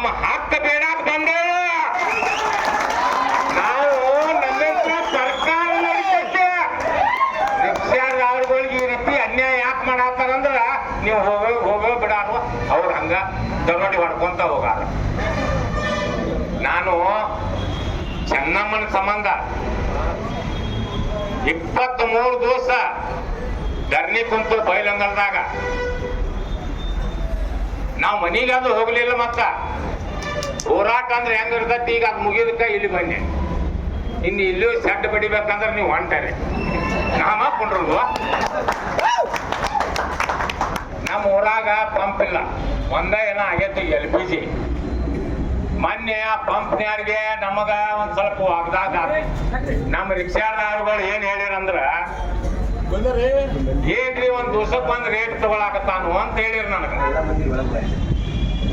ನಮ್ಮ ಹಕ್ಕ ಬೇಡಾಕ ಬಂದೇವ. ನಾವು ನಮ್ಮಿಂದ ಸರ್ಕಾರ ನಡೀತೈತೆ. ರಿಕ್ಷಾದವ್ರಿಗೆ ಈ ರೀತಿ ಅನ್ಯಾಯ ಯಾಕೆ ಮಾಡತ್ತಾರಂದ್ರ ನೀವು ಹೋಗೋ ಬಿಡಾರು ಅವ್ರು ಹಂಗ ದರೋಡಿ ಹೊಡ್ಕೊಂತ ಹೋಗಾರ. ನಾನು ಚೆನ್ನಮ್ಮನ ಸಂಬಂಧ 23 ದಿವಸ ಧರಣಿ ಕುಂತು ಬೈಲಂಗಲ್ದಾಗ ನಾವು ಮನೀಗಾದ್ರೂ ಹೋಗ್ಲಿಲ್ಲ. ಮತ್ತ ಹೋರಾಟ ಅಂದ್ರೆ ಹೆಂಗ ಇರ್ತೈತಿ, ಈಗ ಅದು ಮುಗಿದಕ್ಕ ಇಲ್ಲಿ ಬನ್ನಿ. ಇನ್ನು ಇಲ್ಲೂ ಸೆಡ್ ಬಡಿಬೇಕಂದ್ರೆ ನೀವು ಹೊಂಟಾರೆ ನಾಮ ಕೊಂಡ್ರಲ್ವ. ನಮ್ಮ ಊರಾಗ ಪಂಪ್ ಇಲ್ಲ, ಒಂದ ಏನೋ ಆಗೈತಿ LPG. ಮೊನ್ನೆ ಆ ಪಂಪ್ನ್ಯಾರಿಗೆ ನಮಗ ಒಂದ್ ಸ್ವಲ್ಪ ವಾಗ್ದಾದ. ನಮ್ಮ ರಿಕ್ಷಾದಾರಗಳು ಏನ್ ಹೇಳಿರಂದ್ರ, ಏನ್ರಿ ಒಂದ್ ದಿವ್ಸಕ್ಕೆ ಒಂದ್ ರೇಟ್ ತಗೊಳಕತ್ತಾನು ಅಂತ ಹೇಳಿರಿ ನನಗ.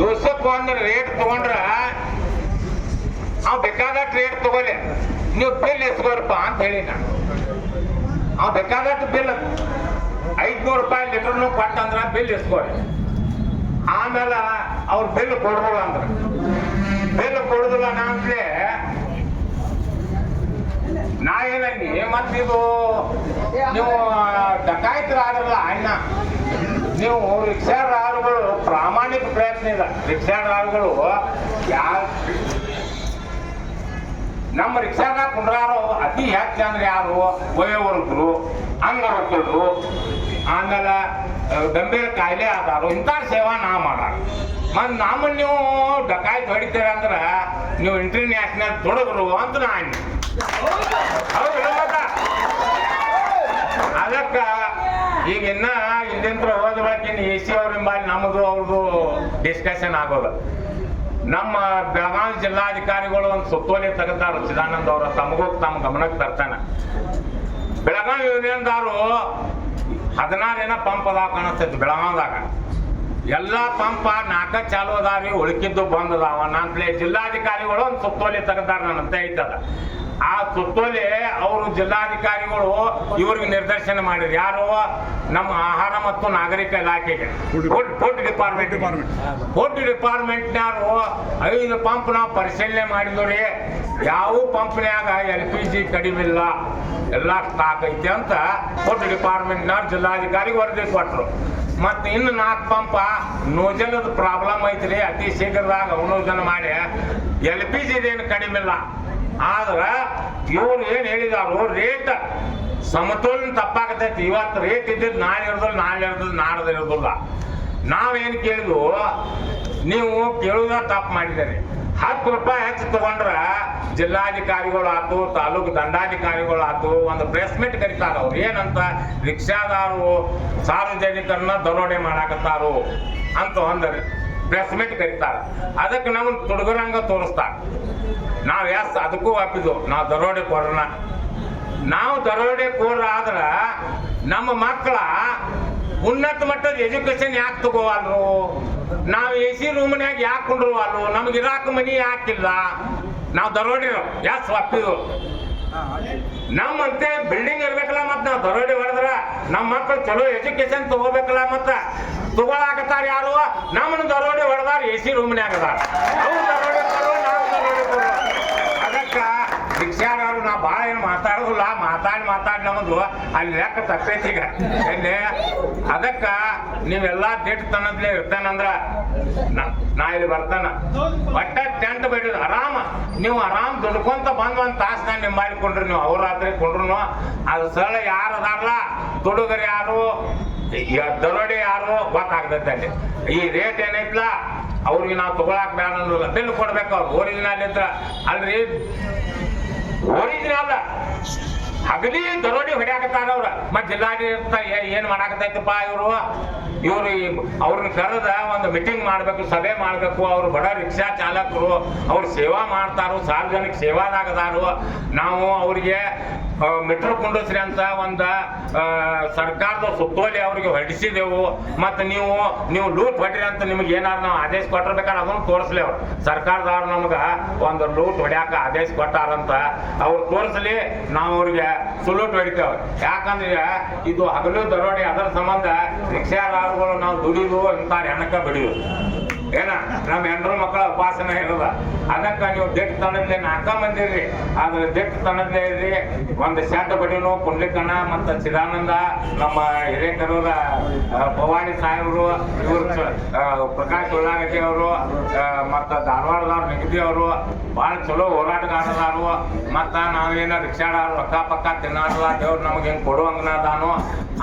ದಿವ್ಸಕ್ಕೆ ಒಂದ್ ರೇಟ್ ತಗೊಂಡ್ರ ಅವ್ ಬೇಕಾದಷ್ಟು ರೇಟ್ ತಗೊಲಿ, ನೀವು ಬಿಲ್ ಎಸ್ಕೋರಪ್ಪ ಅಂತ ಹೇಳಿ ನಾನು. ಅವ್ ಬೇಕಾದಷ್ಟು ಬಿಲ್ 500 ರೂಪಾಯಿ ಲೀಟರ್ನು ಕೊಟ್ಟಂದ್ರ ಬಿಲ್ ಎಸ್ಕೋರಿ. ಆಮೇಲೆ ಅವ್ರ ಬಿಲ್ ಕೊಡ್ಬೋದ ಅಂದ್ರ ಬಿಲ್ ಕೊಡುದಿಲ್ಲ ನಾನ್ಲೆ ನಾ ಏನಿ. ಮತ್ತಿದು ನೀವು ಡಕಾಯಿತರಾದ್ರಲ್ಲ ಅಣ್ಣ, ನೀವು ರಿಕ್ಷಾದಾರಗಳು ಪ್ರಾಮಾಣಿಕ ಪ್ರಯತ್ನ ಇದೆ. ರಿಕ್ಷಾದಾರಗಳು ನಮ್ಮ ರಿಕ್ಷಾದಾಗ ಕುಂಡ್ರಾರು ಅತಿ ಹೆಚ್ಚು ಅಂದ್ರೆ ಯಾರು? ವಯೋವೃದ್ಧರು, ಅಂಗವಿಕಲರು, ಆಮೇಲೆ ಗಂಭೀರ ಕಾಯಿಲೆ ಆದಾರು, ಇಂಥ ಸೇವಾ ನಾ ಮಾಡಾರ. ಮತ್ತು ನಮ್ಮನ್ನು ನೀವು ಡಕಾಯಿತ್ ಹೊಡಿತೀರ ಅಂದ್ರೆ ನೀವು ಇಂಟರ್ನ್ಯಾಷನಲ್ ತೊಡಗರು ಅಂತ ನಾ ಅನ್ನ. ಅದಕ್ಕ ಈಗ ಇನ್ನ ಇಲ್ಲಿಂದ ಹೋದ ಬಳಕೆ AC ಅವ್ರಿಂಬಾಲಿ ನಮ್ಮದು ಅವ್ರದ್ದು ಡಿಸ್ಕಷನ್ ಆಗೋದು. ನಮ್ಮ ಬೆಳಗಾವಿ ಜಿಲ್ಲಾಧಿಕಾರಿಗಳು ಒಂದು ಸುತ್ತೋಲೆ ತೆಗೆದಾರು ಚಿದಾನಂದ ಅವರ, ತಮಗೂ ತಮ್ಮ ಗಮನಕ್ಕೆ ತರ್ತಾನೆ. ಬೆಳಗಾವಿ ಯೂನಿಯನ್ದಾರು 16 ಪಂಪ್ ಅದಾವ ಕಾಣಿಸ್ತೈತಿ ಬೆಳಗಾವದಾಗ. ಎಲ್ಲ ಪಂಪ 4 ಚಾಲು ಅದಾವಿ, ಉಳ್ಕಿದ್ದು ಬಂದ್ ಅದಾವ. ನಾನ್ಲೇ ಜಿಲ್ಲಾಧಿಕಾರಿಗಳು ಒಂದು ಸುತ್ತೋಲೆ ತೆಗೆದಾರ ನನ್ನಂತ ಐತದ. ಆ ಸುತ್ತೋಲೆ ಅವರು ಜಿಲ್ಲಾಧಿಕಾರಿಗಳು ಇವ್ರಿಗೆ ನಿರ್ದೇಶನ ಮಾಡಿದ್ರು. ಯಾರು? ನಮ್ಮ ಆಹಾರ ಮತ್ತು ನಾಗರಿಕ ಇಲಾಖೆಗೆ, ಫುಡ್ ಡಿಪಾರ್ಟ್ಮೆಂಟ್ನಾರು 5 ಪಂಪ್ ನಾವು ಪರಿಶೀಲನೆ ಮಾಡಿದ್ರಿ. ಯಾವ ಪಂಪ್ನ್ಯಾಗ LPG ಕಡಿಮೆ ಇಲ್ಲ, ಎಲ್ಲ ಸ್ಟಾಕ್ ಐತಿ ಅಂತ ಫುಡ್ ಡಿಪಾರ್ಟ್ಮೆಂಟ್ನವ್ರು ಜಿಲ್ಲಾಧಿಕಾರಿಗೆ ವರದಿ ಕೊಟ್ಟರು. ಮತ್ತು ಇನ್ನು 4 ಪಂಪ ನೋಜಲದ ಪ್ರಾಬ್ಲಮ್ ಐತ್ರಿ, ಅತಿ ಶೀಘ್ರದಾಗ ಅವನೋಜನ ಮಾಡಿ LPG ಏನು ಕಡಿಮೆ ಇಲ್ಲ. ಆದ್ರ ಇವ್ರು ಏನ್ ಹೇಳಿದಾರು, ರೇಟ್ ಸಮತೋಲನ ತಪ್ಪಾಗತೈತಿ. ಇವತ್ತು ರೇಟ್ ಇದ್ದಿದ್ದು ನಾಳೆ ಇರೋದಿಲ್ಲ, ನಾಳೆ ಇರೋದಿಲ್ಲ, ನಾಡ್ದು ಇರೋದಿಲ್ಲ. ನಾವೇನು ಕೇಳಿದ್ವು, ನೀವು ಕೇಳುದ ತಪ್ಪು ಮಾಡಿದ್ದೀರಿ. 10 ರೂಪಾಯಿ ಹೆಚ್ಚು ತಗೊಂಡ್ರ ಜಿಲ್ಲಾಧಿಕಾರಿಗಳು ಆತು, ತಾಲೂಕು ದಂಡಾಧಿಕಾರಿಗಳು ಆತು, ಒಂದು ಪ್ರೆಸ್ ಮೀಟ್ ಕರೀತಾರ. ಅವ್ರು ಏನಂತ, ರಿಕ್ಷಾದಾರರು ಸಾರ್ವಜನಿಕರನ್ನ ದರೋಡೆ ಮಾಡಾಕತ್ತಾರು ಅಂತ ಒಂದು ಪ್ರೆಸ್ ಮೀಟ್ ಕರೀತಾರ. ಅದಕ್ಕೆ ನಾವು ತುಡುಗರಂಗ ತೋರಿಸ್ತಾರ. ನಾವು ಅದಕ್ಕೂ ಒಪ್ಪಿದ್ವು, ನಾವು ದರೋಡೆ ಕೋರನ. ನಾವು ದರೋಡೆ ಕೋರ ಆದ್ರ ನಮ್ಮ ಮಕ್ಕಳ ಉನ್ನತ ಮಟ್ಟದ ಎಜುಕೇಶನ್ ಯಾಕೆ ತಗೋವಲ್ರು? ನಾವು AC ರೂಮ್ನ್ಯಾಗ ಯಾಕೆ ಕುಂಡ್ರುವಲ್ರು? ನಮ್ಗೆ ಇರಾಕ ಮನಿ ಯಾಕಿಲ್ಲ? ನಾವು ದರೋಡಿರು ಒಪ್ಪಿದ್ವು. ನಮ್ಮಂತೆ ಬಿಲ್ಡಿಂಗ್ ಇರ್ಬೇಕಲ್ಲ, ಮತ್ ನಾವು ದರೋಡೆ ಹೊಡೆದ್ರ ನಮ್ಮ ಮಕ್ಕಳು ಚಲೋ ಎಜುಕೇಶನ್ ತಗೋಬೇಕಲ್ಲ. ಮತ್ತ ತಗೊಳಕತ್ತಾರ ಯಾರು? ನಮ್ಮನ್ನು ದರೋಡೆ ಹೊಡೆದಾರ AC ರೂಮ್ನ್ಯಾಗ ಅದಾರ. ಅವ್ರು ದರೋಡೆ ಕೊಡುವ, ನಾವು ದರೋಡೆ ಕೊಡುವ. ಅದಕ್ಕ ರಿಕ್ಷಾದವ್ರು ನಾ ಭಾಳ ಏನು ಮಾತಾಡೋದಿಲ್ಲ, ಮಾತಾಡಿ ನಮ್ಮದು ಅಲ್ಲಿ ಲೆಕ್ಕ ತಪ್ಪೈತಿ ಈಗ ಎಲ್ಲಿ. ಅದಕ್ಕ ನೀವೆಲ್ಲ ದಿಟ್ಟು ತನ್ನದ್ಲೇ ಇರ್ತಾನಂದ್ರ ನಾ ಇಲ್ಲಿ ಬರ್ತಾನ. ಒಟ್ಟ ಟೆಂಟ್ ಬಿಡಿದ್ ಆರಾಮ, ನೀವು ಆರಾಮ್ ದುಡ್ಕೊಂತ ಬಂದ್ ಒಂದ್ ತಾಸು ನಾನು ನೀವು ಮಾಡಿಕೊಂಡ್ರಿ, ನೀವು ಅವ್ರ ರಾತ್ರಿ ಕೊಂಡ್ರು ಅದು ಸರಳ ಯಾರು ಅದಾರಲ್ಲ, ತುಡುಗರು ಯಾರು, ದರೋಡೆ ಯಾರು ಗೊತ್ತಾಗ್ತೈತೆ ಅಲ್ಲಿ. ಈ ರೇಟ್ ಏನೈತ್ಲ ಅವ್ರಿಗೆ ನಾವು ತಗೊಳಕ್ ಬೇಡ ಅನ್ನೋಲ್ಲ, ಬಿಲ್ ಕೊಡ್ಬೇಕು. ಅವ್ರು ಒರಿಜಿನಲ್ ಇದ್ರ ಅಲ್ರಿ, ಒರಿಜಿನಲ್ ಹಗಲಿ ದರೋಡಿ ಹೊಡ್ಯಾಕತ್ತಾರ ಅವ್ರ. ಮತ್ ಜಿಲ್ಲಾಡಳಿತ ಏನ್ ಮಾಡಾಕತ್ತೈತಪ್ಪ ಇವ್ರು ಅವ್ರನ್ನ ಕರೆದ ಒಂದು ಮೀಟಿಂಗ್ ಮಾಡ್ಬೇಕು, ಸಭೆ ಮಾಡ್ಬೇಕು. ಅವ್ರು ಬಡ ರಿಕ್ಷಾ ಚಾಲಕರು, ಅವ್ರು ಸೇವಾ ಮಾಡ್ತಾರು, ಸಾರ್ವಜನಿಕ ಸೇವಾದಾಗದಾರು. ನಾವು ಅವ್ರಿಗೆ ಮೆಟ್ರೋ ಕುಂಡಸ್ರಿ ಅಂತ ಒಂದು ಸರ್ಕಾರದ ಸುತ್ತೋಲೆ ಅವ್ರಿಗೆ ಹೊರಡಿಸಿದೆವು. ಮತ್ತು ನೀವು ಲೂಟ್ ಹೊಡ್ರಿ ಅಂತ ನಿಮ್ಗೆ ಏನಾರು ನಾವು ಆದೇಶ ಕೊಟ್ಟಿರ್ಬೇಕಾದ್ರೆ ಅದನ್ನು ತೋರಿಸ್ಲಿ. ಅವ್ರು ಸರ್ಕಾರದವ್ರು ನಮ್ಗೆ ಒಂದು ಲೂಟ್ ಹೊಡ್ಯಾಕ ಆದೇಶ ಕೊಟ್ಟಾರಂತ ಅವ್ರು ತೋರಿಸ್ಲಿ, ನಾವು ಅವ್ರಿಗೆ ಸುಲೂಟ್ ಹೊಡಿತೇವೆ. ಯಾಕಂದ್ರೆ ಇದು ಹಗಲು ದರೋಡೆ, ಅದರ ಸಂಬಂಧ ರಿಕ್ಷಾದಾರಗಳು ನಾವು ದುಡಿದು ಇಂಥ ಹೆಣಕ ಬಿಡಿಯೋದು. ಏನ ನಮ್ಮ ಹೆಣ್ಣು ಮಕ್ಕಳ ಉಪಾಸನ ಇರೋದ. ಅದಕ್ಕೆ ನೀವು ದಿಟ್ಟು ತನದ್ಲೆ 4 ಮಂದಿ ಇರ್ರಿ, ಆದ್ರೆ ದಿಟ್ಟು ತನದ್ಲೆ ಇರ್ರಿ. ಒಂದು ಶೆಡ್ ಬಡಿನು ಪುಂಡ್ಲಿಕಣ್ಣ ಮತ್ತು ಚಿದಾನಂದ, ನಮ್ಮ ಹಿರೇಕರೂರ ಭವಾನಿ ಸಾಹೇಬರು, ಇವರು ಪ್ರಕಾಶ್ ಉಳ್ಳಾಗಡ್ಡಿ ಅವರು, ಮತ್ತು ಧಾರವಾಡದವ್ರು ನಿಗದಿ ಅವರು ಭಾಳ ಚಲೋ ಹೋರಾಟಗಾರದಾರು. ಮತ್ತು ನಾವೇನ ರಿಕ್ಷಾಡಾರು ರೊಕ್ಕ ಪಕ್ಕ ತಿನ್ನಾಡಲ್ಲ, ದೇವ್ರು ನಮಗೆ ಹಿಂಗೆ ಕೊಡುವಂಗನಾದಾನು.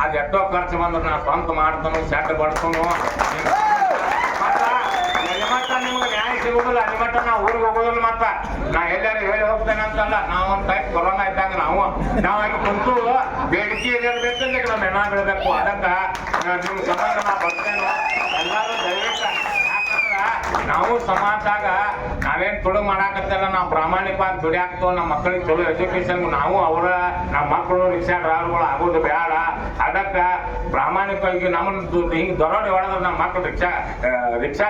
ಅದು ಎಷ್ಟೋ ಖರ್ಚು ಬಂದ್ರೆ ನಾ ಸ್ವಂತ ಮಾಡ್ತಾನು, ಶೆಡ್ ಬಡ್ತಾನು. ಮತ್ತ ನಿಮ್ಗೆ ನ್ಯಾಯ ಸಿಗುದಿಲ್ಲ, ಅಲ್ಲಿ ಮಟ್ಟ ನಾವು ಊರಿಗೆ ಹೋಗೋದಿಲ್ಲ. ಮತ್ತ ನಾ ಎಲ್ಲಾರು ಹೇಳಿ ಹೋಗ್ತೇನೆ ಅಂತಲ್ಲ, ನಾವು ಒಂದು ಟೈಪ್ ಕೊರೋನಾ ಇದ್ದಾಗ ನಾವು ಆಗಿ ಕುಂತು ಬೇಡಿಕೆ ಇರಬೇಕಂದ್ರೆ ನಮ್ಮ ಹೆಣ ಬೀಳಬೇಕು. ಅದಕ್ಕೆ ನಿಮ್ಮ ಸಂಬಂಧ ನಾ ಬರ್ತೇನೆ. ಎಲ್ಲರೂ ದಯವಿಟ್ಟು, ಯಾಕಂದ್ರೆ ನಾವು ಸಮಾಜದಾಗ ನಾವೇನು ತುಳು ಮಾಡಾಕತ್ತಲ್ಲ, ನಾವು ಪ್ರಾಮಾಣಿಕವಾಗಿ ದುಡಿಯಾಕ್ತೇವೆ. ನಮ್ಮ ಮಕ್ಕಳಿಗೆ ಚಲೋ ಎಜುಕೇಶನ್, ನಾವು ನಮ್ಮ ಮಕ್ಕಳು ರಿಕ್ಷಾ ಡ್ರೈವರ್ಗಳು ಆಗೋದು ಬೇಡ. ಅದಕ್ಕೆ ಪ್ರಾಮಾಣಿಕವಾಗಿ ನಮ್ಮನ್ನು ಹಿಂಗೆ ದೊರಡಿ ಹೊಡೆದ್ರೆ ನಮ್ಮ ಮಕ್ಕಳು ರಿಕ್ಷಾ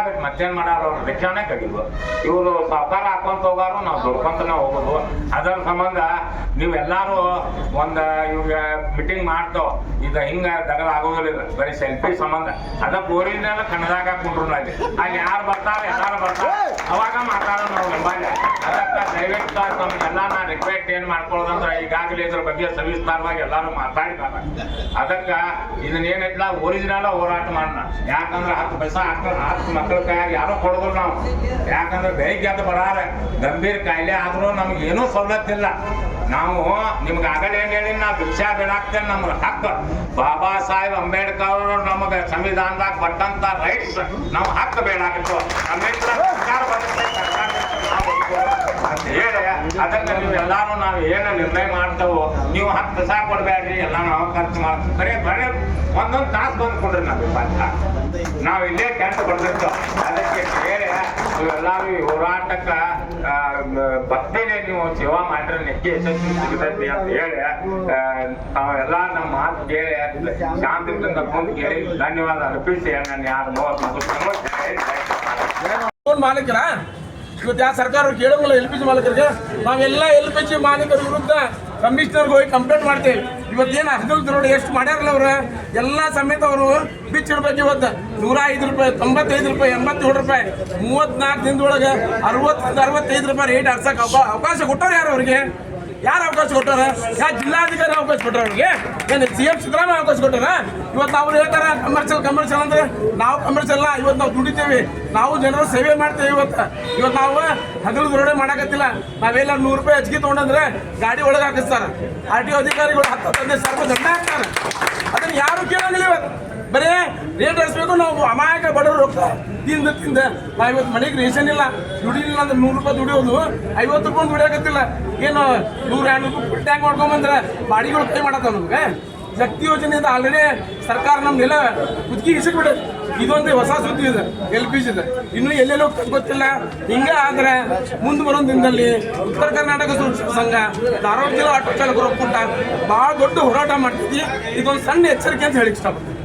ಬಿಟ್ಟು ಮತ್ತೇನು ಮಾಡಾರ, ಅವ್ರು ರಿಕ್ಷಾನೇ ಕಡಿದು ಇವರು ಸಾವುಕಾರ ಹಾಕೊಂತ ಹೋಗಾರು, ನಾವು ದುಡ್ಕೊಂತನೇ ಹೋಗೋದು. ಅದರ ಸಂಬಂಧ ನೀವೆಲ್ಲರೂ ಒಂದು ಇವಾಗ ಮೀಟಿಂಗ್ ಮಾಡ್ತಾವ, ಇದು ಹಿಂಗೆ ದಗದ ಆಗೋದಿಲ್ಲ, ಬರೀ ಸೆಲ್ಫಿ ಸಂಬಂಧ. ಅದಕ್ಕೆ ಓರಿಜಿನಲ್ ಕನ್ನಡದಾಗ ಕುಂಡ್ರು ಅಲ್ಲಿ ಯಾರು ಬರ್ತಾರೆ ಎಲ್ಲಾರು ಬರ್ತಾರೆ, ಅವಾಗ ಮಾತಾಡೋಣ ನಾವು ನಂಬಲ್ಲಿ. ಅದಕ್ಕೆ ದಯವಿಟ್ಟು ನಮ್ಗೆಲ್ಲ ನಾ ರಿಕ್ವೆಸ್ಟ್ ಏನು ಮಾಡ್ಕೊಳ್ಳೋದಂದ್ರೆ, ಈಗಾಗಲೇ ಇದ್ರ ಬಗ್ಗೆ ಸವಿಸ್ತಾರವಾಗಿ ಎಲ್ಲರೂ ಮಾತಾಡಿದ್ದಾರೆ. ಅದಕ್ಕೆ ಇದನ್ನೇನಿಲ್ಲ ಒರಿಜಿನಲ್ ಹೋರಾಟ ಮಾಡೋಣ. ಯಾಕಂದ್ರೆ 10 ಪೈಸಾ 10 ಮಕ್ಕಳ ಕೈಯಾಗ ಯಾರೂ ಕೊಡೋದಿಲ್ಲ ನಾವು. ಯಾಕಂದ್ರೆ ಬೆಳಿಗ್ಗೆ ಅದು ಬರಾರ ಗಂಭೀರ ಕಾಯಿಲೆ ಆದ್ರೂ ನಮ್ಗೆ ಏನೂ ಸವಲತ್ತಿಲ್ಲ. ನಾವು ನಿಮ್ಗೆ ಆಗಲೇ ಏನು ಹೇಳಿ, ನಾವು ಭಿಕ್ಷಾ ಬೇಡಾಕ್ತೇನೆ. ನಮ್ಗೆ ಹಕ್ಕು ಬಾಬಾ ಸಾಹೇಬ್ ಅಂಬೇಡ್ಕರ್ ಅವರು ನಮಗೆ ಸಂವಿಧಾನದಾಗ ಕೊಟ್ಟಂತ ರೈಟ್ಸ್ ನಾವು ಹಕ್ಕು ಬೇಡಾಕಿತ್ತು. ಅಂಬೇಡ್ಕರ್ ಸರ್ಕಾರ ಬರುತ್ತೆ, ಸರ್ಕಾರ ಅಂತ ಹೇಳಿ ಅದಕ್ಕೆ ನೀವು ಎಲ್ಲಾರು ನಾವು ಏನು ನಿರ್ಣಯ ಮಾಡ್ತೇವೋ, ನೀವು 10 ಪೈಸಾ ಕೊಡಬೇಡ್ರಿ, ಎಲ್ಲ ನಾವು ಖರ್ಚು ಮಾಡ್ತೀವಿ. ಬರೀ ಒಂದೊಂದು ತಾಸು ಬಂದ್ಕೊಡ್ರಿ ನಮಗೆ ಪಾಠ, ನಾವು ಇಲ್ಲೇ ಕೆಂಟು ಬಡ್ದಿರ್ತೇವೆ. ಅದಕ್ಕೆ ಹೇಳಿ ನೀವೆಲ್ಲರೂ ಈ ಹೋರಾಟಕ್ಕೆ ಬರ್ತೀನಿ, ನೀವು ಸೇವಾ ಮಾಡಿದ್ರೆ ನೆಕ್ಕಿ ಯಶಸ್ವಿ ಸಿಗ್ತೈತಿ ಅಂತ ಹೇಳಿ ತಾವೆಲ್ಲ ನಮ್ಮ ಮಾತು ಕೇಳಿ ಶಾಂತಿಯಿಂದ ಮುಂದೆ ಕೇಳಿ ಧನ್ಯವಾದ ಅರ್ಪಿಸಿ ನಾನು ಯಾರು ಮಾಲೀಕರ ಇವತ್ತು ಯಾವ ಸರ್ಕಾರ ಕೇಳೋಂಗಿಲ್ಲ. LPG ಮಾಲೀಕರಿಗೆ ನಾವೆಲ್ಲ LPG ಮಾಲೀಕರ ವಿರುದ್ಧ ಕಮಿಷನರ್ಗೆ ಹೋಗಿ ಕಂಪ್ಲೇಂಟ್ ಮಾಡ್ತೇವೆ. ಇವತ್ತೇನು ಹಗಲು ನೋಡಿ ಎಷ್ಟು ಮಾಡ್ಯಾರಲ್ಲ ಅವ್ರು ಎಲ್ಲ ಸಮೇತ ಅವರು ಬಿಚ್ಚಿಡ್ಬೇಕು. ಇವತ್ತು 105 ರೂಪಾಯಿ, 95 ರೂಪಾಯಿ, 87 ರೂಪಾಯಿ, 34 ದಿನದೊಳಗೆ 60-65 ರೂಪಾಯಿ ರೇಟ್ ಆಡ್ಸಕ್ಕೆ ಅವಕಾಶ ಕೊಟ್ಟವ್ರು ಯಾರು ಅವ್ರಿಗೆ? ಯಾರು ಅವಕಾಶ ಕೊಟ್ಟಾರ? ಯಾವ ಜಿಲ್ಲಾಧಿಕಾರಿ ಅವಕಾಶ ಕೊಟ್ಟಾರ ಅವ್ರಿಗೆ? ಏನು CM ಸಿದ್ದರಾಮಯ್ಯ ಅವಕಾಶ ಕೊಟ್ಟಾರ? ಇವತ್ತು ಅವ್ರು ಹೇಳ್ತಾರೆ ಕಮರ್ಷಿಯಲ್ ಅಂದ್ರೆ ನಾವು ಕಮರ್ಷಿಯಲ್ ಅಲ್ಲ. ಇವತ್ತು ನಾವು ದುಡಿತೇವೆ, ನಾವು ಜನರ ಸೇವೆ ಮಾಡ್ತೇವೆ. ಇವತ್ತು ನಾವು ಹಗಲು ದುರಡೆ ಮಾಡಕತ್ತಿಲ್ಲ. ನಾವೆಲ್ಲ 100 ರೂಪಾಯಿ ಹೆಚ್ಚಿಗೆ ತೊಗೊಂಡ್ರೆ ಗಾಡಿ ಒಳಗೆ ಹಾಕಿಸ್ತಾರೆ. RTO ಅಧಿಕಾರಿಗಳು 10-15 ಸಾವಿರ ದಂಡ ಹಾಕ್ತಾರೆ. ಅದನ್ನು ಯಾರು ಕೇಳಂಗಿಲ್ಲ. ಇವತ್ತು ಬರೀ ರೇಟ್ ಹರಿಸ್ಬೇಕು. ನಾವು ಅಮಾಯಕ ಬಡವರು ಹೋಗ್ತಾರೆ ತಿಂದ ನಾವು ಇವತ್ತು ಮನೆಗೆ ರೇಷನ್ ಇಲ್ಲ, ದುಡಿಲಿಲ್ಲ ಅಂದ್ರೆ 100 ರೂಪಾಯಿ ದುಡಿಯೋದು 50 ರೂಪಾಯಿ ದುಡಿಯಾಕತ್ತಿಲ್ಲ. ಏನು 100-200 ರೂಪಾಯಿ ಟ್ಯಾಂಕ್ ಮಾಡ್ಕೊಂಬಂದ್ರೆ ಬಾಡಿಗಳು ಪೇ ಮಾಡತ್ತ ನಮ್ಗೆ. ಶಕ್ತಿ ಯೋಜನೆಯಿಂದ ಆಲ್ರೆಡಿ ಸರ್ಕಾರ ನಮ್ಗೆಲ್ಲ ಕುದ್ಕಿ ಇಸಿಕ್ಬಿಟ್ಟೆ. ಇದೊಂದು ಹೊಸ ಸುದ್ದಿ ಇದೆ LPG ಇದೆ. ಇನ್ನೂ ಎಲ್ಲೆಲ್ಲೋ ಗೊತ್ತಿಲ್ಲ. ಹಿಂಗೆ ಆದ್ರೆ ಮುಂದೆ ಬರೋ ದಿನದಲ್ಲಿ ಉತ್ತರ ಕರ್ನಾಟಕ ಸಂಘ, ಧಾರವಾಡ ಜಿಲ್ಲಾ ಆಟೋ ಚಾಲಕರು ಒಕ್ಕೂಟ ಭಾಳ ದೊಡ್ಡ ಹೋರಾಟ ಮಾಡ್ತಿದ್ವಿ. ಇದೊಂದು ಸಣ್ಣ ಎಚ್ಚರಿಕೆ ಅಂತ ಹೇಳಿ ಇಷ್ಟಪಡ್ತೀನಿ.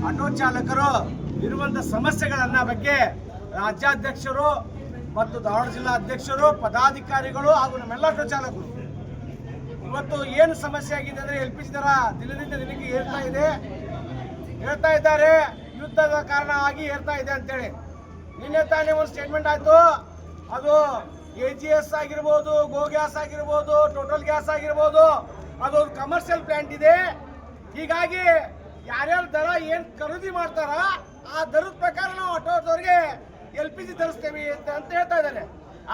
ಆಟೋ ಚಾಲಕರು ಇರುವಂತ ಸಮಸ್ಯೆಗಳನ್ನ ಬಗ್ಗೆ ರಾಜ್ಯಾಧ್ಯಕ್ಷರು ಮತ್ತು ಧಾರವಾಡ ಜಿಲ್ಲಾ ಅಧ್ಯಕ್ಷರು, ಪದಾಧಿಕಾರಿಗಳು ಹಾಗೂ ನಮ್ಮೆಲ್ಲ ಆಟೋ ಚಾಲಕರು ಇವತ್ತು ಏನು ಸಮಸ್ಯೆ ಆಗಿದೆ ಅಂದ್ರೆ LPG ದರ ದಿನದಿಂದ ದಿನಕ್ಕೆ ಹೇಳ್ತಾ ಇದ್ದಾರೆ. ಯುದ್ಧದ ಕಾರಣವಾಗಿ ಏರ್ತಾ ಇದೆ ಅಂತೇಳಿ ನಿನ್ನೆ ತಾನೇ ಒಂದು ಸ್ಟೇಟ್ಮೆಂಟ್ ಆಯ್ತು. ಅದು AGS ಆಗಿರ್ಬೋದು, ಗೋ ಗ್ಯಾಸ್ ಆಗಿರ್ಬೋದು, ಟೋಟಲ್ ಗ್ಯಾಸ್ ಆಗಿರ್ಬೋದು, ಅದು ಕಮರ್ಷಿಯಲ್ ಪ್ಲಾಂಟ್ ಇದೆ. ಹೀಗಾಗಿ ಯಾರ್ಯಾರು ದರ ಏನು ಖರೀದಿ ಮಾಡ್ತಾರ ಆ ದರದ ಪ್ರಕಾರ ನಾವು ಆಟೋದವ್ರಿಗೆ LPG ತರಿಸ್ತೇವೆ ಅಂತ ಹೇಳ್ತಾ ಇದ್ದಾರೆ.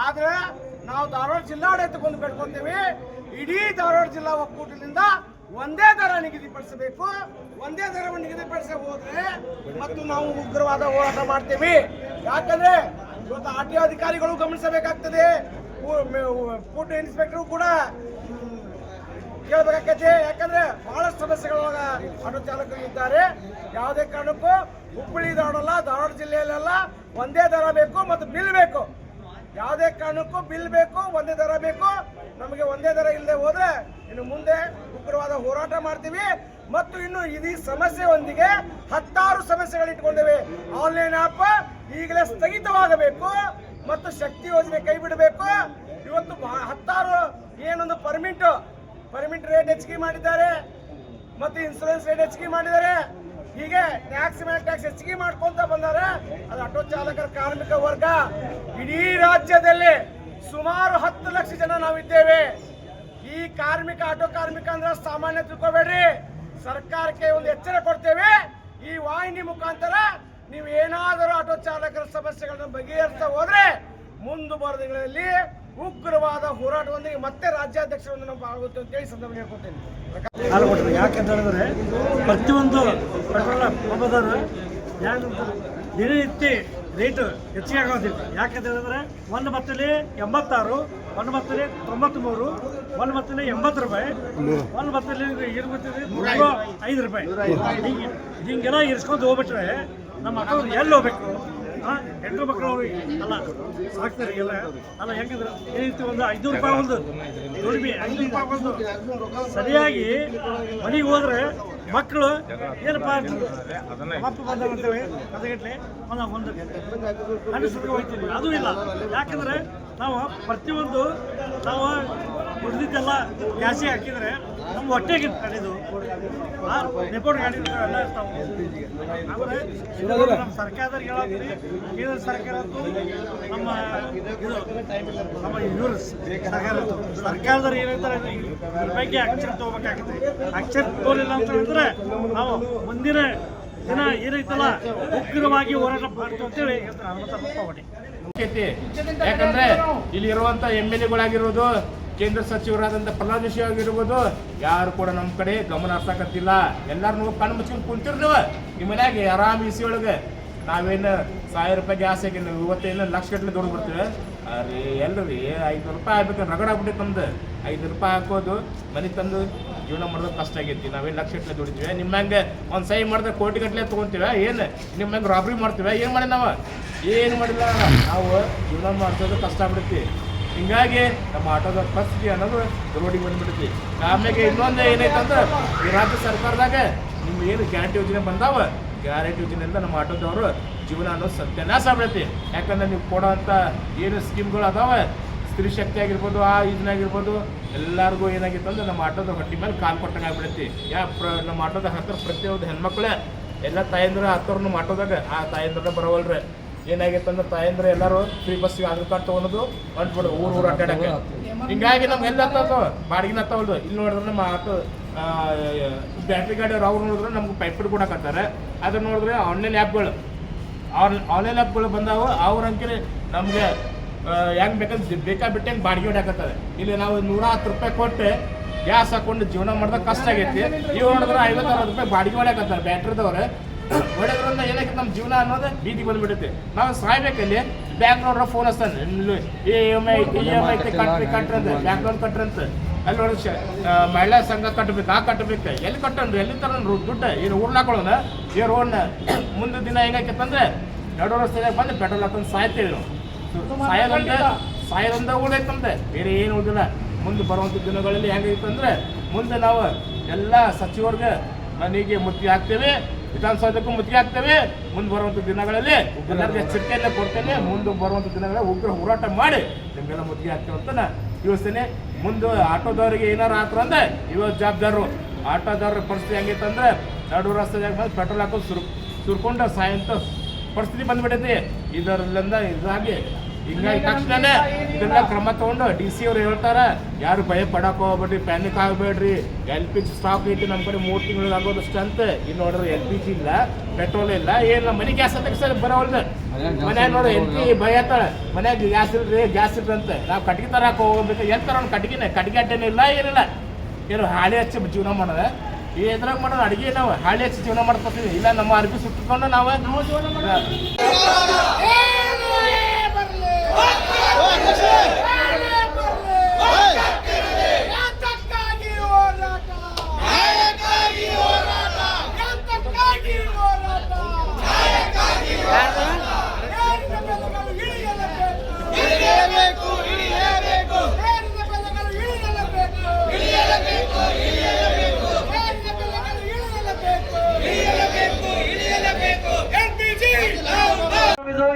ಆದ್ರೆ ನಾವು ಧಾರವಾಡ ಜಿಲ್ಲಾಡಳಿತಕ್ಕೊಂದು ಬೇಡ್ಕೊಂತೇವೆ, ಇಡೀ ಧಾರವಾಡ ಜಿಲ್ಲಾ ಒಕ್ಕೂಟದಿಂದ ಒಂದೇ ದರ ನಿಗದಿಪಡಿಸಬೇಕು. ಒಂದೇ ದರವನ್ನು ನಿಗದಿಪಡಿಸಿ ಹೋದ್ರೆ ಮತ್ತು ನಾವು ಉಗ್ರವಾದ ಹೋರಾಟ ಮಾಡ್ತೇವೆ. ಯಾಕಂದ್ರೆ ಇವತ್ತು RTO ಅಧಿಕಾರಿಗಳು ಗಮನಿಸಬೇಕಾಗ್ತದೆ, ಫುಡ್ ಇನ್ಸ್ಪೆಕ್ಟರ್ ಕೂಡ ಕೇಳಬೇಕಾಗತ್ತೆ. ಯಾಕಂದ್ರೆ ಬಹಳಷ್ಟು ಸಮಸ್ಯೆಗಳೊಳಗ ಆಟೋ ಚಾಲಕರು ಇದ್ದಾರೆ. ಯಾವುದೇ ಕಾರಣಕ್ಕೂ ಹುಬ್ಬಳ್ಳಿ ಧಾರವಾಡ ಧಾರವಾಡ ಜಿಲ್ಲೆಯಲ್ಲೆಲ್ಲ ಒಂದೇ ದರ ಬೇಕು ಮತ್ತು ಬಿಲ್ ಬೇಕು. ಯಾವುದೇ ಕಾರಣಕ್ಕೂ ಬಿಲ್ ಬೇಕು, ಒಂದೇ ದರ ಬೇಕು. ನಮಗೆ ಒಂದೇ ದರ ಇಲ್ಲದೆ ಹೋದ್ರೆ ಇನ್ನು ಮುಂದೆ ಉಗ್ರವಾದ ಹೋರಾಟ ಮಾಡ್ತೀವಿ. ಮತ್ತು ಇನ್ನು ಈ ಸಮಸ್ಯೆಯೊಂದಿಗೆ 10 ಸಮಸ್ಯೆಗಳು ಇಟ್ಕೊಂಡಿವೆ. ಆನ್ಲೈನ್ ಆಪ್ ಈಗಲೇ ಸ್ಥಗಿತವಾಗಬೇಕು ಮತ್ತು ಶಕ್ತಿ ಯೋಜನೆ ಕೈ ಬಿಡಬೇಕು. ಇವತ್ತು 10 ಏನೊಂದು ಪರ್ಮಿಟ್ ರೇಟ್ ಹೆಚ್ಚಿಗೆ ಮಾಡಿದ್ದಾರೆ ಮತ್ತು ಇನ್ಸೂರೆನ್ಸ್ ರೇಟ್ ಹೆಚ್ಚಿಗೆ ಮಾಡಿದ್ದಾರೆ. ಹೀಗೆ ಟ್ಯಾಕ್ಸ್ ಮೇಲೆ ಟ್ಯಾಕ್ಸ್ ಹೆಚ್ಚಿಗೆ ಮಾಡ್ಕೊಂತ ಬಂದಾರೆ. ಅದು ಆಟೋ ಚಾಲಕರ ಕಾರ್ಮಿಕ ವರ್ಗ ಇಡೀ ರಾಜ್ಯದಲ್ಲಿ ಸುಮಾರು 10 ಲಕ್ಷ ಜನ ನಾವಿದ್ದೇವೆ. ಈ ಕಾರ್ಮಿಕ ಆಟೋ ಕಾರ್ಮಿಕ ಅಂದ್ರೆ ಸಾಮಾನ್ಯ ತಿಳ್ಕೊಬೇಡ್ರಿ. ಸರ್ಕಾರಕ್ಕೆ ಒಂದು ಎಚ್ಚರ ಕೊಡ್ತೇವೆ, ಈ ವಾಹಿನಿ ಮುಖಾಂತರ ನೀವು ಏನಾದರೂ ಆಟೋ ಚಾಲಕರ ಸಮಸ್ಯೆಗಳನ್ನು ಬಗೆಹರಿಸ್ತಾ ಹೋದ್ರೆ ಮುಂದೆ ಬರೋ ದಿನಗಳಲ್ಲಿ ಉಗ್ರವಾದ ಹೋರಾಟದೊಂದಿಗೆ ಮತ್ತೆ ರಾಜ್ಯಾಧ್ಯಕ್ಷರನ್ನು ನಾವು ಆಗುತ್ತೆ ಅಂತ ಹೇಳಿ ಸಂದರ್ಭ ಹೇಳ್ಕೊತೇನೆ. ಯಾಕೆಂತ ಹೇಳಿದ್ರೆ ಪ್ರತಿಯೊಂದು ಪೆಟ್ರೋಲ್ ಪಂಪದವರು ದಿನನಿತ್ಯ ರೇಟ್ ಹೆಚ್ಚಿಗೆ ಆಗೋದಿಲ್ಲ. ಯಾಕೆಂತ ಹೇಳಿದ್ರೆ ಒಂದು ಬತ್ತಲ್ಲಿ 86, ಒಂದು ಬತ್ತಲ್ಲಿ 93, ಒಂದು ಬತ್ತಲ್ಲಿ 80 ರೂಪಾಯಿ, ಒಂದು ಬತ್ತಲ್ಲಿ 105 ರೂಪಾಯಿ. ಹಿಂಗೆಲ್ಲ ಇರಿಸ್ಕೊಂಡು ಹೋಗ್ಬಿಟ್ರೆ ನಮ್ಮ ಮಕ್ಕಳು ಎಲ್ಲಿ ಹೋಗ್ಬೇಕು? ಹೆಣ್ಣು ಮಕ್ಕಳು ಅಲ್ಲ ಸಾಕ್ತಾರೆ ಎಲ್ಲ ಅಲ್ಲ. ಹೆಂಗಂದ್ರೆ ಏನಿತ್ತು ಒಂದು 500 ರೂಪಾಯಿ ಒಂದು ದುಡಿಮೆ, 500 ರೂಪಾಯಿ ಒಂದು ಸರಿಯಾಗಿ ಮನೆಗೆ ಹೋದ್ರೆ ಮಕ್ಕಳು ಏನಪ್ಪ ಅಪ್ಪ ಬಂದಂತೇಳಿ ಅರ್ಧಗಟ್ಟಲೆ ಒಂದು ಅನಿಸ್ಕೊಂಡು ಹೋಗ್ತೀವಿ. ಅದು ಇಲ್ಲ. ಯಾಕಂದ್ರೆ ನಾವು ಪ್ರತಿಯೊಂದು ನಾವು ದುಡ್ದಿದ್ದೆಲ್ಲ ಗ್ಯಾಸಿಗೆ ಹಾಕಿದ್ರೆ ನಮ್ಮ ಹೊಟ್ಟೆಗೆ ಕಡಿದು ನೆಪೋಟ್ ಗಾಡಿ ಎಲ್ಲ ಇರ್ತಾವೆ. ಆಮೇಲೆ ನಮ್ಮ ಸರ್ಕಾರದವ್ರಿಗೆ ಹೇಳತ್ತೀವಿ, ಕೇಂದ್ರ ಸರ್ಕಾರ ನಮ್ಮ ಇದು ನಮ್ಮ ಇವರು ಸರ್ಕಾರದವ್ರು ಏನಂತಾರೆ ಇದ್ರ ಬಗ್ಗೆ ಅಕ್ಷರ ತಗೋಬೇಕಾಗುತ್ತೆ. ಅಕ್ಷರ ತಗೋಲಿಲ್ಲ ಅಂತ ಹೇಳಿದ್ರೆ ನಾವು ಮುಂದಿನ ದಿನ ಏನೈತಲ್ಲ ಉಗ್ರವಾಗಿ ಹೋರಾಟ ಮಾಡ್ತೀವಿ ಅಂತೇಳಿ ಹೇಳ್ತಾರೆ ಹನುಮಂತಪ್ಪ ಹೊಡಿ. ಯಾಕಂದ್ರೆ ಇಲ್ಲಿ ಇರುವಂತ MLA-ಗಳಾಗಿರ್ಬೋದು, ಕೇಂದ್ರ ಸಚಿವರಾದಂಥ ಪ್ರಹ್ಲಾದ್ ಜೋಶಿ ಆಗಿರ್ಬೋದು, ಯಾರು ಕೂಡ ನಮ್ಮ ಕಡೆ ಗಮನ ಹರ್ಸಕತ್ತಿಲ್ಲ. ಎಲ್ಲಾರು ನೀವು ಕಣ್ಣು ಮುಚ್ಕೊಂಡು ಕುಂತಿರ್ ನೀವು ನಿಮ್ಮ ಮನ್ಯಾಗೆ ಆರಾಮ್ ಇಸಿ ಒಳಗೆ. ನಾವೇನು 1000 ರೂಪಾಯಿ ಗ್ಯಾಸ್ ಹಾಕಿ ನಾವು ಇವತ್ತೇನು ಲಕ್ಷ ಗಟ್ಟಲೆ ದುಡ್ಡು ಬರ್ತೀವಿ. ಅರೆ ಎಲ್ರಿ 500 ರೂಪಾಯಿ ಆಗ್ಬೇಕು ರಗಡ ಆಗ್ಬಿಟ್ಟೈತೆ ನಮ್ದು. 5 ರೂಪಾಯಿ ಹಾಕೋದು ಮನೆ ತಂದು ಜೀವನ ಮಾಡೋದು ಕಷ್ಟ ಆಗೈತಿ. ನಾವೇನು ಲಕ್ಷ ಗಟ್ಟಲೆ ದುಡಿತೀವಿ. ನಿಮ್ಮ ಹಂಗೆ ಒಂದು ಸೈ ಮಾಡಿದ್ರೆ ಕೋಟಿ ಗಟ್ಟಲೆ ತೊಗೊತೀವಿ. ಏನು ನಿಮ್ಮ ಹಂಗೆ ರಾಬ್ರಿ ಮಾಡ್ತೀವಿ? ಏನು ಮಾಡಿ ನಾವು ಏನು ಮಾಡಿಲ್ಲ. ನಾವು ಜೀವನ ಮಾಡ್ಸೋದು ಕಷ್ಟ ಆಗ್ಬಿಡ್ತಿ. ಹಿಂಗಾಗಿ ನಮ್ಮ ಆಟೋದ ಪರಿಸ್ಥಿತಿ ಅನ್ನೋದು ರೋಡಿಗೆ ಬಂದ್ಬಿಡ್ತಿ. ಆಮೇಲೆ ಇನ್ನೊಂದು ಏನೈತಂದ್ರೆ ಈ ರಾಜ್ಯ ಸರ್ಕಾರದಾಗ ನಿಮ್ಮ ಏನು ಗ್ಯಾರಂಟಿ ಯೋಜನೆ ಬಂದಾವ, ಗ್ಯಾರಂಟಿ ಯೋಜನೆಯಿಂದ ನಮ್ಮ ಆಟೋದವರು ಜೀವನ ಅನ್ನೋದು ಸತ್ಯನಾಶ ಆಗ್ಬಿಡೈತಿ. ಯಾಕಂದ್ರೆ ನೀವು ಕೊಡೋವಂಥ ಏನು ಸ್ಕೀಮ್ಗಳು ಅದಾವೆ, ಸ್ತ್ರೀ ಶಕ್ತಿ ಆಗಿರ್ಬೋದು, ಆ ಇದನ್ನಾಗಿರ್ಬೋದು, ಎಲ್ಲರಿಗೂ ಏನಾಗಿತ್ತು ಅಂದ್ರೆ ನಮ್ಮ ಆಟೋದ ಹೊಟ್ಟೆ ಮೇಲೆ ಕಾಲು ಕೊಟ್ಟಂಗೆ ಆಗ್ಬಿಡೈತಿ. ನಮ್ಮ ಆಟೋದ ಹತ್ತಿರ ಪ್ರತಿಯೊಂದು ಹೆಣ್ಮಕ್ಳೇ ಎಲ್ಲ ತಾಯಂದ್ರೆ ಹತ್ತವ್ರು ನಮ್ಮ ಆಟೋದಾಗ ಆ ತಾಯಂದ್ರೆ ಬರೋವಲ್ರಿ. ಏನಾಗಿತ್ತು ಅಂದ್ರೆ ತಾಯಂದ್ರೆ ಎಲ್ಲರೂ ಫ್ರೀ ಬಸ್ಸಿಗೆ ಆಧಾರ್ ಕಾರ್ಡ್ ತೊಗೊಳೋದು ಹೊಂಟ್ಬಿಡೋದು ಊರು ಅಡ್ಡಾಡಕ್ಕೆ. ಹಿಂಗಾಗಿ ನಮ್ಗೆ ಎಲ್ಲ ಹತ್ತವ ಬಾಡಿಗೆನ ಹತ್ತವಲ್ದು. ಇಲ್ಲಿ ನೋಡಿದ್ರೆ ನಮ್ಮ ಆಟೋ ಬ್ಯಾಟ್ರಿ ಗಾಡಿಯವ್ರು ಅವ್ರು ನೋಡಿದ್ರೆ ನಮ್ಗೆ ಪೈಪ್ ಕೊಡಕತ್ತಾರೆ. ಅದನ್ನ ನೋಡಿದ್ರೆ ಆನ್ಲೈನ್ ಆ್ಯಪ್ಗಳು ಬಂದಾವು. ಅವ್ರ ಅಂಕಿ ನಮಗೆ ಹೆಂಗೆ ಬೇಕಂದ್ರೆ ಬೇಕಾಬಿಟ್ಟು ಹೆಂಗೆ ಬಾಡಿಗೆ ಹೊಡ್ಯಾಕತ್ತಾರೆ. ಇಲ್ಲಿ ನಾವು 110 ರೂಪಾಯಿ ಕೊಟ್ಟು ಗ್ಯಾಸ್ ಹಾಕೊಂಡು ಜೀವನ ಮಾಡೋದು ಕಷ್ಟ ಆಗೈತಿ. ಇವ್ ನೋಡಿದ್ರೆ 50-60 ರೂಪಾಯಿ ಬಾಡಿಗೆ ಹೊಡ್ಯಾಕತ್ತಾರೆ ಬ್ಯಾಟ್ರಿದವ್ರು. ಹೊಡೆದ್ರಿಂದ ಏನಕ್ಕೆ ನಮ್ಮ ಜೀವನ ಅನ್ನೋದು ಬೀದಿಗೆ ಬಂದ್ಬಿಡುತ್ತೆ. ನಾವು ಸಾಯ್ಬೇಕಲ್ಲಿ ಬ್ಯಾಂಕ್ ನೋಡ್ರೆ ಫೋನ್ ಹಚ್ತಾನೆ, EMI ಕಟ್ಟ್ರಿ ಅಂತ, ಬ್ಯಾಂಕ್ ಲೋನ್ ಕಟ್ಟ್ರಿ ಅಂತ. ಅಲ್ಲಿ ನೋಡಿ ಮಹಿಳಾ ಸಂಘ ಕಟ್ಟಬೇಕು, ಕಟ್ಟಬೇಕು. ಎಲ್ಲಿ ಕಟ್ಟನ್ರಿ? ಎಲ್ಲಿ ತರ ದುಡ್ಡು ಏನು ಊರ್ನಾಕೊಳ್ಳೋಣ ಈ ರೋಡ್ನ. ಮುಂದೆ ದಿನ ಹೆಂಗಾಕೈತಂದ್ರೆ ನಡು ರಸ್ತೆಯಾಗ ಬಂದು ಪೆಟ್ರೋಲ್ ಹಾಕೊಂಡು ಸಾಯ್ತೇವೆ ನಾವು. ಸಾಯೋದೊಂದ ಉಳಿದೈತಂತೆ, ಬೇರೆ ಏನು ಉಳಿದಿಲ್ಲ. ಮುಂದೆ ಬರುವಂಥ ದಿನಗಳಲ್ಲಿ ಹೆಂಗೈತಂದ್ರೆ ಮುಂದೆ ನಾವು ಎಲ್ಲ ಸಚಿವರಿಗೆ ಮನೆಗೆ ಮುತ್ತಿಗೆ ಹಾಕ್ತೇವೆ, ವಿಧಾನಸೌಧಕ್ಕೂ ಮುತ್ತಿಗೆ ಹಾಕ್ತೇವೆ. ಮುಂದೆ ಬರುವಂಥ ದಿನಗಳಲ್ಲಿ ಎಲ್ಲರಿಗೆ ಎಚ್ಚರಿಕೆಯಲ್ಲೇ ಕೊಡ್ತೇನೆ. ಮುಂದೆ ಬರುವಂಥ ದಿನಗಳಲ್ಲಿ ಉಗ್ರ ಹೋರಾಟ ಮಾಡಿ ನಿಮಗೆಲ್ಲ ಮುತ್ತಿಗೆ ಹಾಕ್ತೇವೆ ಅಂತ ನಾ ಯೋಚನೆ. ಮುಂದೆ ಆಟೋದವ್ರಿಗೆ ಏನಾರು ಆತರ ಅಂದ್ರೆ ಇವತ್ತು ಜವಾಬ್ದಾರರು. ಆಟೋದವ್ರ ಪರಿಸ್ಥಿತಿ ಹೆಂಗೈತಂದ್ರೆ ನಡು ರಸ್ತೆಯಾಗ ಬಂದು ಪೆಟ್ರೋಲ್ ಹಾಕೋದು ಸುರ್ಕೊಂಡು ಸಾಯಂತ ಪರಿಸ್ಥಿತಿ ಬಂದ್ಬಿಟ್ಟೈತಿ. ಇದರಲ್ಲಿಂದ ಇದಾಗಿ ಹಿಂಗಾಗಿ ತಕ್ಷಣ ಇದೆಲ್ಲ ಕ್ರಮ ತಗೊಂಡು DC ಅವ್ರು ಹೇಳ್ತಾರ, ಯಾರು ಭಯ ಪಡಕ್ಕೆ ಹೋಗ್ಬೇಡ್ರಿ, ಪ್ಯಾನಿಕ್ ಆಗಬೇಡ್ರಿ. LPG ಸ್ಟಾಕ್ ಐತಿ ನಮ್ಮ ಕಡೆ 3 ತಿಂಗಳಿಗೆ ಆಗೋದಷ್ಟು ಅಂತ. ಇಲ್ಲಿ ನೋಡ್ರಿ LPG ಇಲ್ಲ, ಪೆಟ್ರೋಲ್ ಇಲ್ಲ, ಏನಿಲ್ಲ. ಮನೆ ಗ್ಯಾಸ್ ಅಂತ ಸರ್ ಬರೋಲ್ದು. ಮನ್ಯಾಗ ನೋಡ್ರಿ ಹೆಂಡತಿ ಭಯ ಆತಾಳೆ, ಮನ್ಯಾಗ ಗ್ಯಾಸ್ ಇಲ್ರಿ ಅಂತ. ನಾವು ಕಟ್ಗೆ ತರಕ್ಕೆ ಹೋಗ್ಬೇಕು. ಎಂತಾರ ಒಂದು ಕಟ್ಗೆ ಅಡ್ಡೇನೂ ಇಲ್ಲ, ಏನಿಲ್ಲ. ಏನು ಹಾಳಿ ಹಚ್ಚಿ ಜೀವನ ಮಾಡೋದು. ಎದ್ರಾಗ ಮಾಡೋದು ಅಡುಗೆ ನಾವು ಹಾಳಿ ಹಚ್ಚಿ ಜೀವನ ಮಾಡ್ಕೊತೀವಿ. ಇಲ್ಲ ನಮ್ಮ ಅರ್ಬಿ ಸುಟ್ಟುಕೊಂಡು ನಾವು ಜೀವನ ಮಾಡೋದು.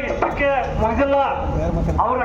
ಇಷ್ಟಕ್ಕೆ ಮುಗಿದಿಲ್ಲ ಅವರ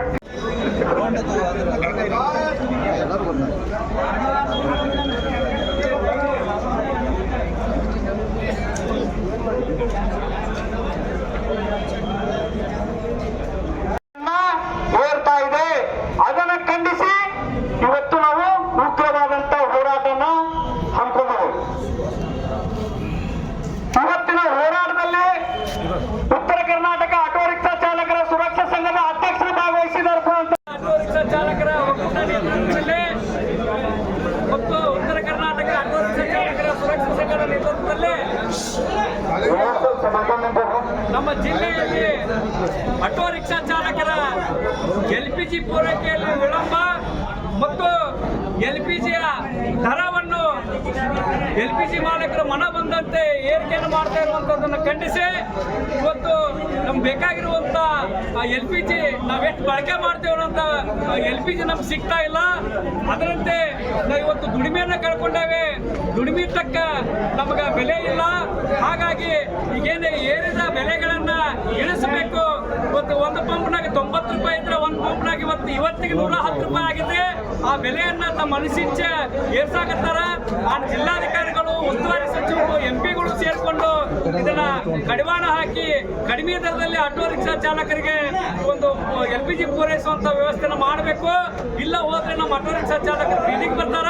ನಮ್ಮ ಜಿಲ್ಲೆಯಲ್ಲಿ ಆಟೋ ರಿಕ್ಷಾ ಚಾಲಕರ LPG ಪೂರೈಕೆಯಲ್ಲಿ ವಿಳಂಬ ಮತ್ತು LPGಯ ದರವನ್ನು LPG ಮಾಲೀಕರು ಮನ ಬಂದಂತೆ ಏರಿಕೆಯನ್ನು ಮಾಡ್ತಾ ಇರುವಂಥದ್ದನ್ನು ಖಂಡಿಸಿ ಇವತ್ತು ನಮ್ಗೆ ಬೇಕಾಗಿರುವಂಥ LPG ನಾವೆಷ್ಟು ಬಳಕೆ ಮಾಡ್ತೇವೆ ಅಂತ LPG ನಮ್ಗೆ ಸಿಗ್ತಾ ಇಲ್ಲ. ಅದರಂತೆ ನಾವು ಇವತ್ತು ದುಡಿಮೆಯನ್ನು ಕಳ್ಕೊಂಡೇವೆ. ದುಡಿಮೆ ತಕ್ಕ ನಮಗೆ ಬೆಲೆ ಇಲ್ಲ. ಹಾಗಾಗಿ ಈಗೇನು ಏರಿದ ಬೆಲೆಗಳನ್ನ ಇಳಿಸಬೇಕು. ಇವತ್ತು ಒಂದು ಪಂಪ್ನಾಗ 90 ರೂಪಾಯಿ ಇದ್ರೆ ಒಂದು ಪಂಪ್ನಾಗ ಇವತ್ತಿಗೆ 110 ರೂಪಾಯಿ ಆಗಿದೆ. ಆ ಬೆಲೆಯನ್ನ ತಮ್ಮ ಮನಸ್ಸಿಚ್ಛೆ ಏರ್ಸಾಕತ್ತಾರ. ಆ ಜಿಲ್ಲಾಧಿಕಾರಿಗಳು, ಉಸ್ತುವಾರಿ ಸಚಿವರು, MP ಗಳು ಸೇರ್ಕೊಂಡು ಇದನ್ನ ಕಡಿವಾಣ ಹಾಕಿ ಕಡಿಮೆ ದರದಲ್ಲಿ ಆಟೋ ರಿಕ್ಷಾ ಚಾಲಕರಿಗೆ ಒಂದು LPG ಪೂರೈಸುವಂತ ವ್ಯವಸ್ಥೆನ ಮಾಡಬೇಕು. ಇಲ್ಲ ಹೋದ್ರೆ ನಮ್ಮ ಆಟೋ ರಿಕ್ಷಾ ಚಾಲಕರು ಬೀದಿಗೆ ಬರ್ತಾರ.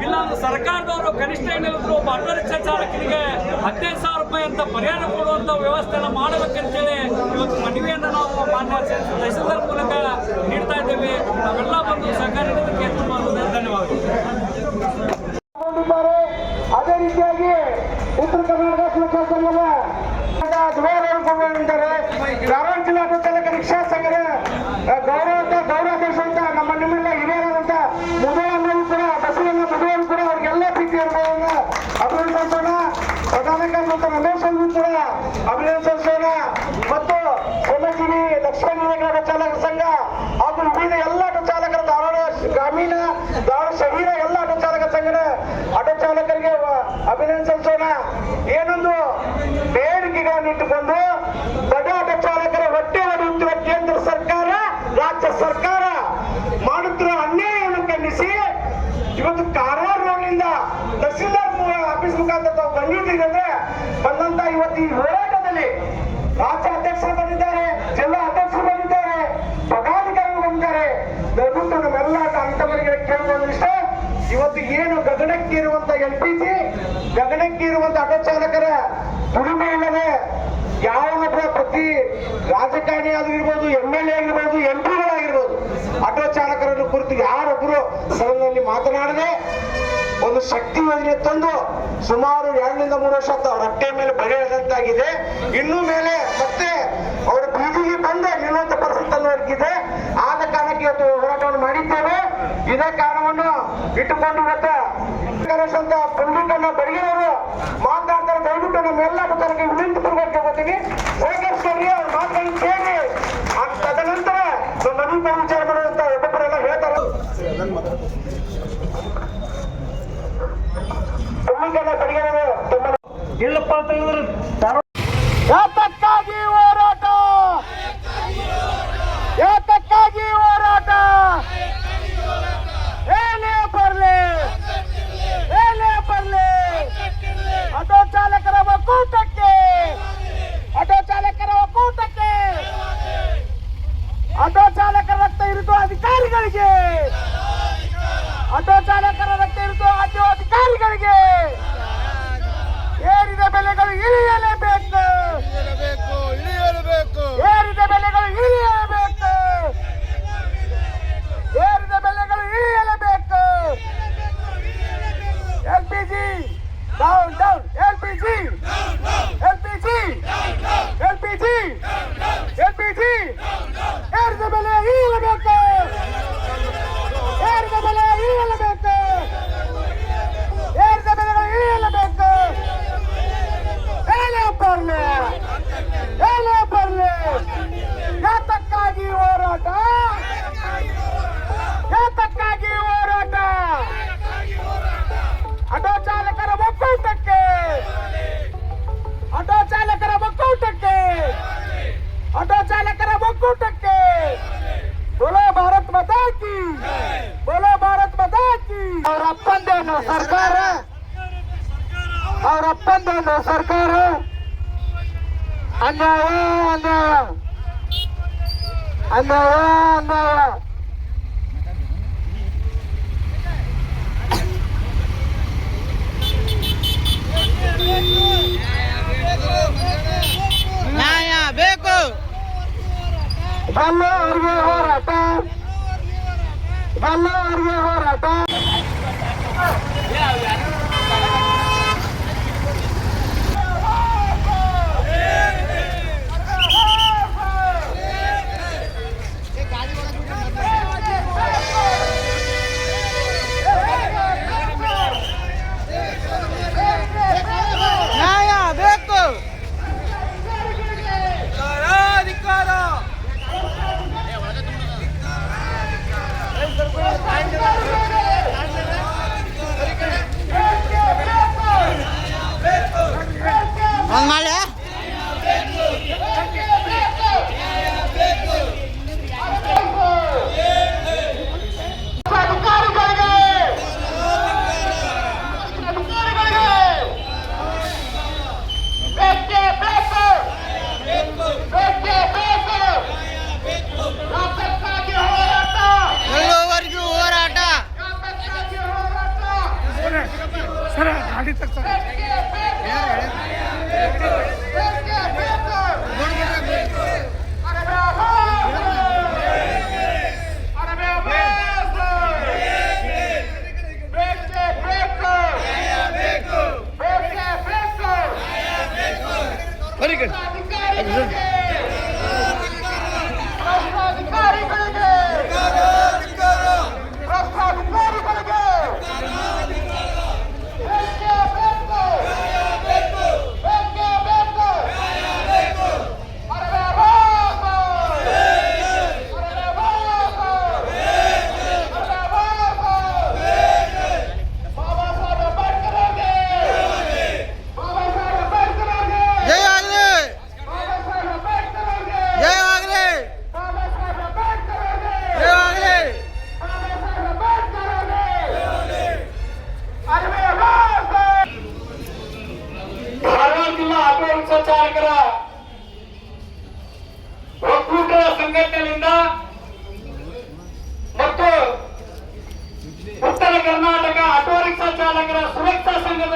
ಇಲ್ಲ ಅಂದ್ರೆ ಸರ್ಕಾರದವರು ಕನಿಷ್ಠ ಏನಿದ್ರು ಒಬ್ಬ ಆಟೋ ರಿಕ್ಷಾ ಚಾಲಕರಿಗೆ 15,000 ರೂಪಾಯಿ ಅಂತ ಪರಿಹಾರ ಕೊಡುವಂತ ವ್ಯವಸ್ಥೆನ ಮಾಡಬೇಕಂತೇಳಿ ಇವತ್ತು ಮನವಿಯನ್ನು ನಾವು ಮಾನ್ಯ ತಹಸೀಲ್ದಾರ್ ಮೂಲಕ ನೀಡ್ತಾ ಇದ್ದೇವೆ. ನಾವೆಲ್ಲ ಬಂದು ಸಹಕಾರ ನೀಡೋದಕ್ಕೆ ಧನ್ಯವಾದಗಳು. ಅದೇ ರೀತಿಯಾಗಿ ಉತ್ತರ ಕರ್ನಾಟಕ ಸುರಕ್ಷಾ ಸಂಘದ ಧಾರವಾಡ ಜಿಲ್ಲಾ ಆಟೋ ಚಾಲಕ ರಿಕ್ಷಾ ಸಂಘದ ಗೌರವಾಧ್ಯಕ್ಷ ಅಂತ ನಿಮ್ಮೆಲ್ಲ ಹಿರಿಯರಾದಂತ ಮುದುವರು ಕೂಡ ಬಸವಣ್ಣ ಮುದುವರು ಕೂಡ ಅವ್ರಿಗೆಲ್ಲ ಪ್ರೀತಿ ಅಭಿನಂದಿಸೋಣ. ಪ್ರಧಾನ ಕಾರ್ಯದರ್ಶಿ ರಮೇಶ್ ಅವರು ಕೂಡ ಅಭಿನಂದಿಸೋಣ. ಮತ್ತು ಸೋಮಗಿರಿ ದಕ್ಷಿಣ ಆಟೋ ಚಾಲಕ ಸಂಘ ಹಾಗೂ ವಿವಿಧ ಎಲ್ಲ ಆಟೋ ಚಾಲಕರ ಧಾರವಾಡ ಗ್ರಾಮೀಣ, ಧಾರವಾಡ ಶಹೀರ ಎಲ್ಲ ಆಟೋ ಚಾಲಕ ಸಂಘದ ಆಟೋ ಚಾಲಕರಿಗೆ ಅಭಿನಂದಿಸೋಣ. ಏನೊಂದು ಬೇಡಿಕೆಗಳನ್ನು ಇಟ್ಟುಕೊಂಡು ದೊಡ್ಡ ಆಟೋ ಚಾಲಕರ ಹೊಟ್ಟೆ ಹೊಡೆಯುತ್ತಿರುವ ಕೇಂದ್ರ ಸರ್ಕಾರ, ರಾಜ್ಯ ಸರ್ಕಾರ ಮಾಡುತ್ತಿರುವ ಅನ್ಯಾಯವನ್ನು ಖಂಡಿಸಿ ಇವತ್ತು ಕಾರವಾರ ರೋಡ್ನಿಂದ ತಹಸೀಲ್ದಾರ್ ಆಫೀಸ್ ಮುಖಾಂತರ ತಾವು ಬಂದಿದ್ದೀರಂದ್ರೆ ಬಂದಂತ ಇವತ್ತು ಈ ಹೋರಾಟದಲ್ಲಿ ರಾಜ್ಯ ಅಧ್ಯಕ್ಷರು ಬಂದಿದ್ದಾರೆ, ಜಿಲ್ಲಾ ಅಧ್ಯಕ್ಷರು ಬಂದಿದ್ದಾರೆ, ಪದಾಧಿಕಾರಿಗಳು ಬಂದಿದ್ದಾರೆ. ದಯವಿಟ್ಟು ನಮ್ಮೆಲ್ಲ ಅಂತವರಿಗೆ ಕೇಳುವುದಿಷ್ಟ, ಇವತ್ತು ಏನು ಗಗನಕ್ಕೇರುವಂತ LPG, ಗಗನಕ್ಕೇರುವಂತ ಆಟೋ ಚಾಲಕರ ದುಡಿಮೆ ಇಲ್ಲದೆ ಯಾವೊಬ್ಬ ಪ್ರತಿ ರಾಜಕಾರಣಿ ಆಗಿರ್ಬೋದು, MLA ಆಗಿರ್ಬೋದು, MP ಗಳಾಗಿರ್ಬೋದು, ಆಟೋ ಚಾಲಕರನ್ನು ಕುರಿತು ಯಾರೊಬ್ಬರು ಸದನದಲ್ಲಿ ಮಾತನಾಡದೆ ಒಂದು ಶಕ್ತಿ ಯೋಜನೆ ತಂದು ಸುಮಾರು 2 ರಿಂದ 3 ವರ್ಷ ಅವ್ರ ಹೊಟ್ಟೆ ಮೇಲೆ ಬರೆ ಎಳೆದಂತಾಗಿದೆ. ಇನ್ನು ಮೇಲೆ ಮತ್ತೆ ಅವರ ಬೀದಿಗೆ ಬಂದು ನಿಲ್ಲುವಂತ ಪರಿಸ್ಥಿತಿ ಇದೆ. ಆದ ಕಾರಣಕ್ಕೆ ಇವತ್ತು ಹೋರಾಟವನ್ನು ಮಾಡಿದ್ದೇವೆ. ಇದೇ ಕಾರಣವನ್ನು ಇಟ್ಟುಕೊಂಡು ಇವತ್ತು ಅಂತ ಪುಂಡಿಕನ್ನ ಬಡಗಿನವರು ಮಾತನಾಡ್ತಾರೆ. ದಯವಿಟ್ಟು ನಮ್ಮೆಲ್ಲ ಆಟೋಚಾಲಕರಿಗೆ ವಿನಂತಿ ಪೂರ್ವಕ ಹೋಗ್ತೀವಿ, ಸಹಕರಿಸ್ತೀವಿ. ಅವ್ರ ಮಾತುಗಳನ್ನು ಕೇಳಿ ತದನಂತರ ನದಿ ವಿಚಾರ ಮಾಡುವಂತ ಒಬ್ಬೊಬ್ಬರೆಲ್ಲ ಹೇಳ್ತಾರೆ. ಪುಂಡಿಕನ್ನ ಬಡಗಿನವರು ಇಲ್ಲಪ್ಪ ಅಂತಂದ್ರೆ ಯಾತಕ್ಕಾಗಿ ಹೋರಾಟ, ಯಾತಕ್ಕಾಗಿ ಹೋರಾಟ, ಏನೇ ಬರಲಿ, ಏನೇ ಬರಲಿ, ಆಟೋ ಚಾಲಕರ ಒಕ್ಕೂಟಕ್ಕೆ, ಆಟೋ ಚಾಲಕರ ಒಕ್ಕೂಟಕ್ಕೆ, ಆಟೋ ಚಾಲಕರ ರಕ್ತ ಇರಿಸುವ ಅಧಿಕಾರಿಗಳಿಗೆ, ಆಟೋ ಚಾಲಕರ ರಕ್ತ ಇರಿಸುವ ಅಧಿಕಾರಿಗಳಿಗೆ ಏರಿದ ಬೆಲೆಗಳು ಇಳಿಯಲೇಬೇಕು, ಏರಿದ ಬೆಲೆಗಳು ಇಳಿಯಲೇಬೇಕು, ಏರಿದ ಬೆಲೆಗಳು ಇಳಿಯಲೇಬೇಕು. LPG down down, LPG, LPG, LPG, LPG, ಏರಿದ ಬೆಲೆ ಇಳಿಯಲೇಬೇಕು, ಏರಿದ ಬೆಲೆ ಇಳಿಯಲೇಬೇಕು, ಏರಿದ ಬೆಲೆಗಳು ಇಳಿಯಲೇಬೇಕು. ಏನೇ ಬರಲಿ, ಏನೇ ಬರಲಿ, ಯಾತಕ್ಕಾಗಿ ಹೋರಾಟ, ಯಾತಕ್ಕಾಗಿ ಹೋರಾಟ, ಆಟೋ ಚಾಲಕರ ಒಕ್ಕೂಟಕ್ಕೆ, ಆಟೋ ಚಾಲಕರ ಒಕ್ಕೂಟಕ್ಕೆ, ಆಟೋ ಚಾಲಕರ ಒಕ್ಕೂಟಕ್ಕೆ. ಬೋಲೋ ಭಾರತ್ ಮಾತಾ ಕಿ, ಬೋಲೋ ಭಾರತ್ ಮಾತಾ ಕಿ. ಅವ್ರ ಅಪ್ಪಂದೇನು ಸರ್ಕಾರ, ಅವ್ರ ಅಪ್ಪಂದೇನು ಸರ್ಕಾರ, ಅನ್ಯಾಯ ಅನ್ಯಾಯ ಅನ್ಯಾಯ ಅನ್ಯಾಯ. ನ್ಯಾಯ ಬೇಕು, ಬಲ್ಲವರಿಗೆ ಹೋರಾಟ, ಬಲ್ಲವರಿಗೆ ಹೋರಾಟ.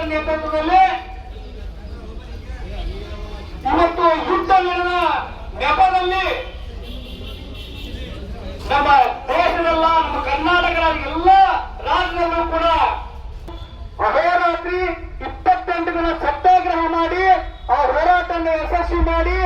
ಅವರ ನೇತೃತ್ವದಲ್ಲಿ ಇವತ್ತು ಯುದ್ಧ ನಡೆದ ನೆಪದಲ್ಲಿ ನಮ್ಮ ದೇಶದಲ್ಲ, ನಮ್ಮ ಕರ್ನಾಟಕದ ಎಲ್ಲ ರಾಜ್ಯದಲ್ಲೂ ಕೂಡ ಅಹೋರಾತ್ರಿ 28 ದಿನ ಸತ್ಯಾಗ್ರಹ ಮಾಡಿ ಆ ಹೋರಾಟವನ್ನು ಯಶಸ್ವಿ ಮಾಡಿ